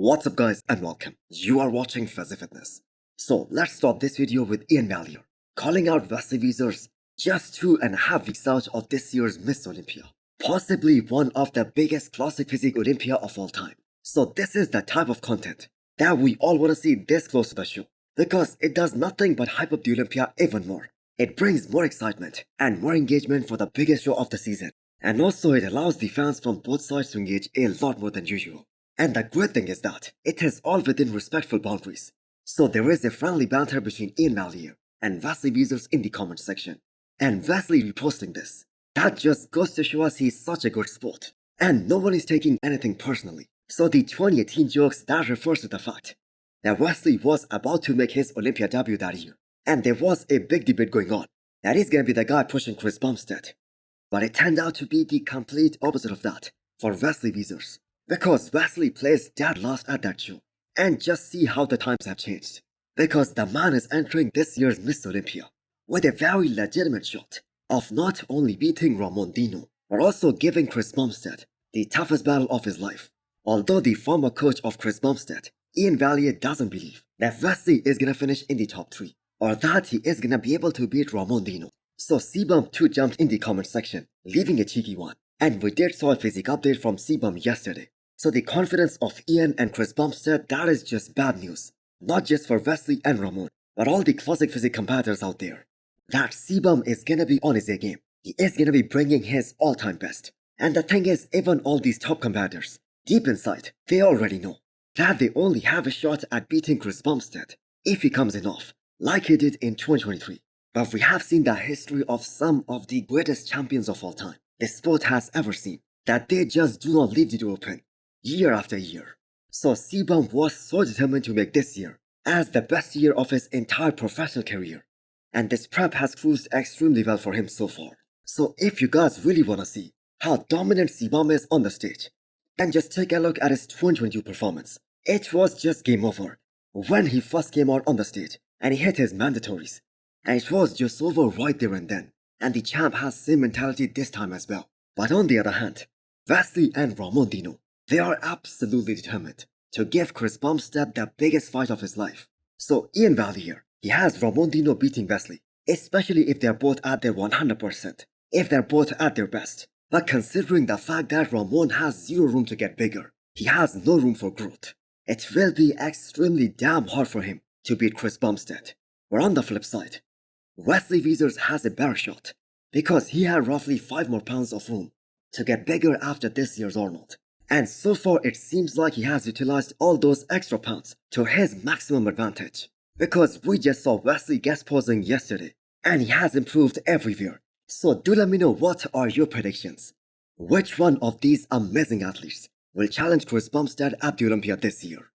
What's up guys and welcome. You are watching Fazi Fitness. So let's start this video with Ian Valier calling out Wesley just 2.5 weeks out of this year's Miss Olympia. Possibly one of the biggest classic physique Olympia of all time. So this is the type of content that we all want to see this close to the show, because it does nothing but hype up the Olympia even more. It brings more excitement and more engagement for the biggest show of the season. And also it allows the fans from both sides to engage a lot more than usual. And the great thing is that it is all within respectful boundaries. So there is a friendly banter between Ian Valier and Wesley in the comment section. And Wesley reposting this. That just goes to show us he's such a good sport. And no one is taking anything personally. So the 2018 jokes, that refers to the fact that Wesley was about to make his Olympia debut that year. And there was a big debate going on that he's gonna be the guy pushing Chris Bumstead. But it turned out to be the complete opposite of that for Wesley Weezers. Because Wesley placed dead last at that show. And just see how the times have changed. Because the man is entering this year's Miss Olympia with a very legitimate shot of not only beating Ramon, but also giving Chris Bumstead the toughest battle of his life. Although the former coach of Chris Bumstead, Ian Valier, doesn't believe that Wesley is gonna finish in the top 3, or that he is gonna be able to beat Ramon. So Cbum too jumped in the comment section, leaving a cheeky one. And we did saw a physique update from Cbum yesterday. So the confidence of Ian and Chris Bumstead, that is just bad news. Not just for Wesley and Ramon, but all the classic physique competitors out there. That Cbum is gonna be on his A game. He is gonna be bringing his all-time best. And the thing is, even all these top competitors, deep inside, they already know that they only have a shot at beating Chris Bumstead if he comes in off, like he did in 2023. But we have seen the history of some of the greatest champions of all time the sport has ever seen, that they just do not leave the door open year after year. So Cbum was so determined to make this year as the best year of his entire professional career. And this prep has cruised extremely well for him so far. So if you guys really wanna see how dominant Cbum is on the stage, then just take a look at his 2022 performance. It was just game over when he first came out on the stage and he hit his mandatories. And it was just over right there and then. And the champ has same mentality this time as well. But on the other hand, Wesley and Ramon, they are absolutely determined to give Chris Bumstead the biggest fight of his life. So Ian Valier, he has Ramon beating Wesley, especially if they're both at their 100%, if they're both at their best. But considering the fact that Ramon has zero room to get bigger, he has no room for growth, it will be extremely damn hard for him to beat Chris Bumstead. But on the flip side, Wesley has a better shot because he had roughly 5 more pounds of room to get bigger after this year's Arnold. And so far it seems like he has utilized all those extra pounds to his maximum advantage. Because we just saw Wesley guest posing yesterday and he has improved everywhere. So do let me know, what are your predictions? Which one of these amazing athletes will challenge Chris Bumstead at the Olympia this year?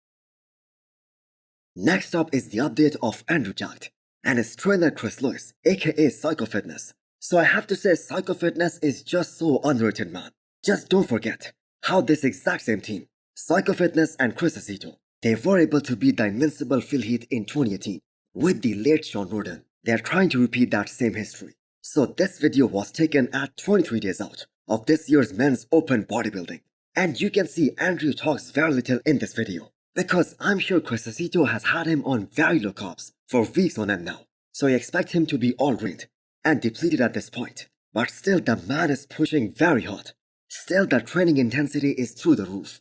Next up is the update of Andrew Jacked and his trainer Chris Lewis, aka Psycho Fitness. So I have to say, Psycho Fitness is just so underrated, man. Just don't forget how this exact same team, Psycho Fitness and Chris Aceto, they were able to beat the invincible Phil Heath in 2018 with the late Shaun. They are trying to repeat that same history. So this video was taken at 23 days out of this year's men's open bodybuilding. And you can see Andrew talks very little in this video, because I'm sure Chris Aceto has had him on very low carbs for weeks on end now. So you expect him to be all drained and depleted at this point. But still the man is pushing very hard. Still the training intensity is through the roof.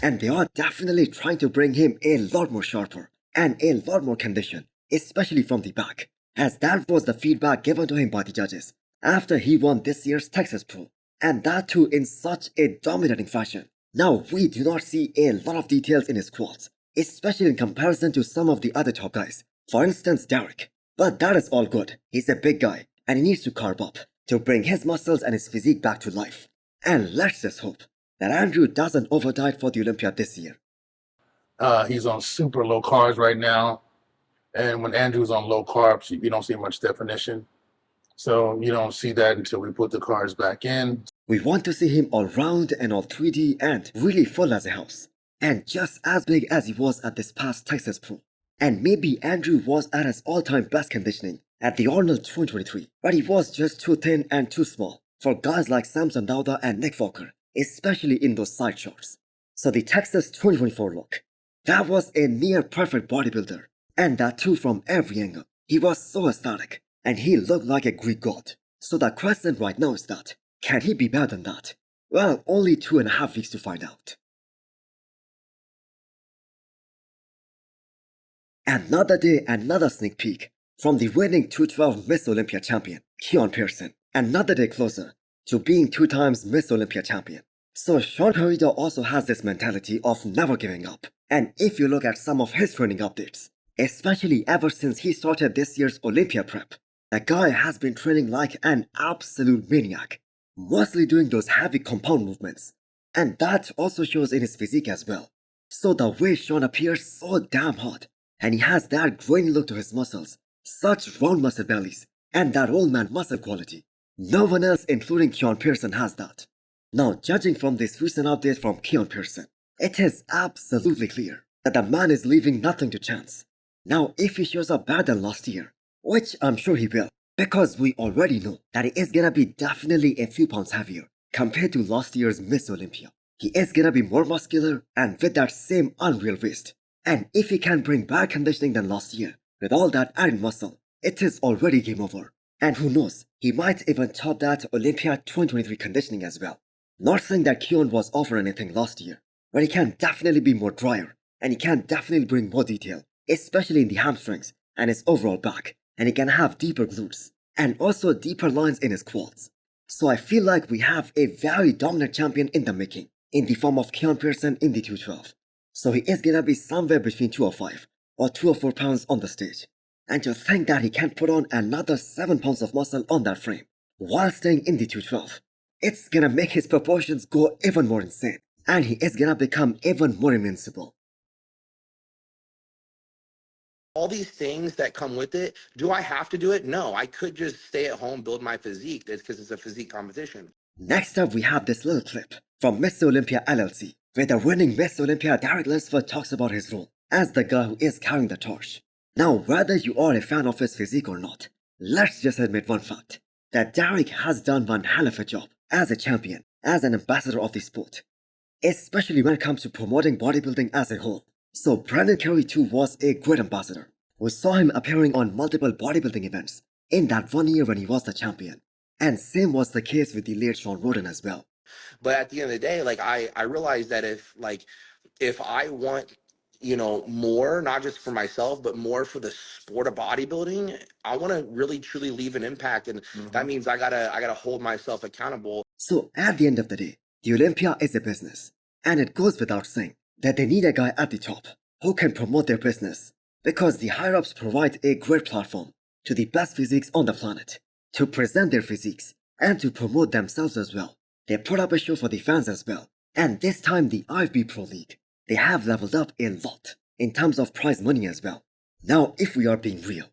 And they are definitely trying to bring him a lot more sharper and a lot more condition, especially from the back, as that was the feedback given to him by the judges after he won this year's Texas Pro. And that too in such a dominating fashion. Now we do not see a lot of details in his quads, especially in comparison to some of the other top guys. For instance, Derek. But that is all good. He's a big guy and he needs to carb up to bring his muscles and his physique back to life. And let's just hope that Andrew doesn't overdiet for the Olympia this year. He's on super low carbs right now. And when Andrew's on low carbs, you don't see much definition. So you don't see that until we put the carbs back in. We want to see him all round and all 3D and really full as a house. And just as big as he was at this past Texas Pro. And maybe Andrew was at his all-time best conditioning at the Arnold 2023. But he was just too thin and too small for guys like Samson Dauda and Nick Walker, especially in those side shots. So the Texas 2024 look, That was a near perfect bodybuilder, and that too from every angle. He was so aesthetic, and he looked like a Greek god. So the question right now is that, can he be better than that? Well, only 2.5 weeks to find out. Another day, another sneak peek from the reigning 212 Miss Olympia champion, Keone Shaun. Another day closer to being 2 times Miss Olympia champion. So Shaun also has this mentality of never giving up. And if you look at some of his training updates, especially ever since he started this year's Olympia prep, the guy has been training like an absolute maniac, mostly doing those heavy compound movements. And that also shows in his physique as well. So the way Shaun appears so damn hot, and he has that grainy look to his muscles, such round muscle bellies, and that old man muscle quality. No one else including Keone Shaun has that. Now, judging from this recent update from Keone Shaun, it is absolutely clear that the man is leaving nothing to chance. Now, if he shows up better than last year, which I'm sure he will, because we already know that he is gonna be definitely a few pounds heavier compared to last year's Miss Olympia. He is gonna be more muscular and with that same unreal waist. And if he can bring better conditioning than last year, with all that added muscle, it is already game over. And who knows, he might even top that Olympia 2023 conditioning as well. Not saying that Keone was offering anything last year, but he can definitely be more drier, and he can definitely bring more detail, especially in the hamstrings and his overall back, and he can have deeper glutes, and also deeper lines in his quads. So I feel like we have a very dominant champion in the making, in the form of Keone Shaun in the 212. So he is gonna be somewhere between 205 or 204 pounds on the stage. And to think that he can put on another 7 pounds of muscle on that frame while staying in the 212, it's gonna make his proportions go even more insane, and he is gonna become even more invincible. All these things that come with it, do I have to do it? No, I could just stay at home, build my physique. That's because it's a physique competition. Next up, we have this little clip from Miss Olympia LLC, where the winning Miss Olympia Derek Lunsford talks about his role as the guy who is carrying the torch. Now, whether you are a fan of his physique or not, let's just admit one fact, that Derek has done one hell of a job as a champion, as an ambassador of the sport, especially when it comes to promoting bodybuilding as a whole. So Brandon Curry too was a great ambassador. We saw him appearing on multiple bodybuilding events in that 1 year when he was the champion. And same was the case with the late Shaun Roden as well. But at the end of the day, like I realized that if I want, more, not just for myself, but more for the sport of bodybuilding, I want to really truly leave an impact. And that means I gotta hold myself accountable. So at the end of the day, the Olympia is a business. And it goes without saying that they need a guy at the top who can promote their business, because the higher-ups provide a great platform to the best physiques on the planet to present their physiques and to promote themselves as well. They put up a show for the fans as well. And this time the IFB Pro League, they have leveled up a lot in terms of prize money as well. Now, if we are being real,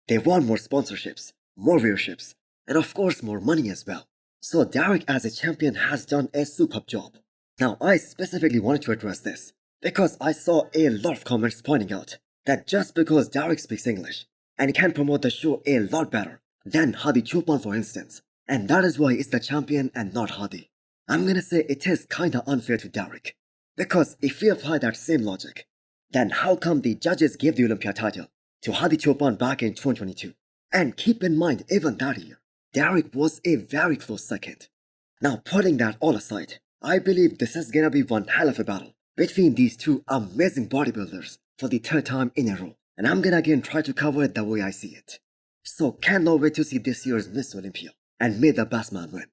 they want more sponsorships, more viewerships, and of course more money as well. So Derek as a champion has done a superb job. Now, I specifically wanted to address this because I saw a lot of comments pointing out that just because Derek speaks English and he can promote the show a lot better than Hadi Chopin, for instance, and that is why he's the champion and not Hadi. I'm gonna say it is kinda unfair to Derek, because if we apply that same logic, then how come the judges gave the Olympia title to Hadi Chopin back in 2022? And keep in mind, even that year, Derek was a very close second. Now, putting that all aside, I believe this is gonna be one hell of a battle between these two amazing bodybuilders for the 3rd time in a row, and I'm gonna again try to cover it the way I see it. So cannot wait to see this year's Miss Olympia, and may the best man win.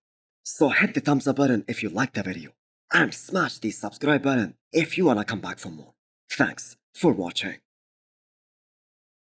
So hit the thumbs up button if you liked the video, and smash the subscribe button if you wanna come back for more. Thanks for watching.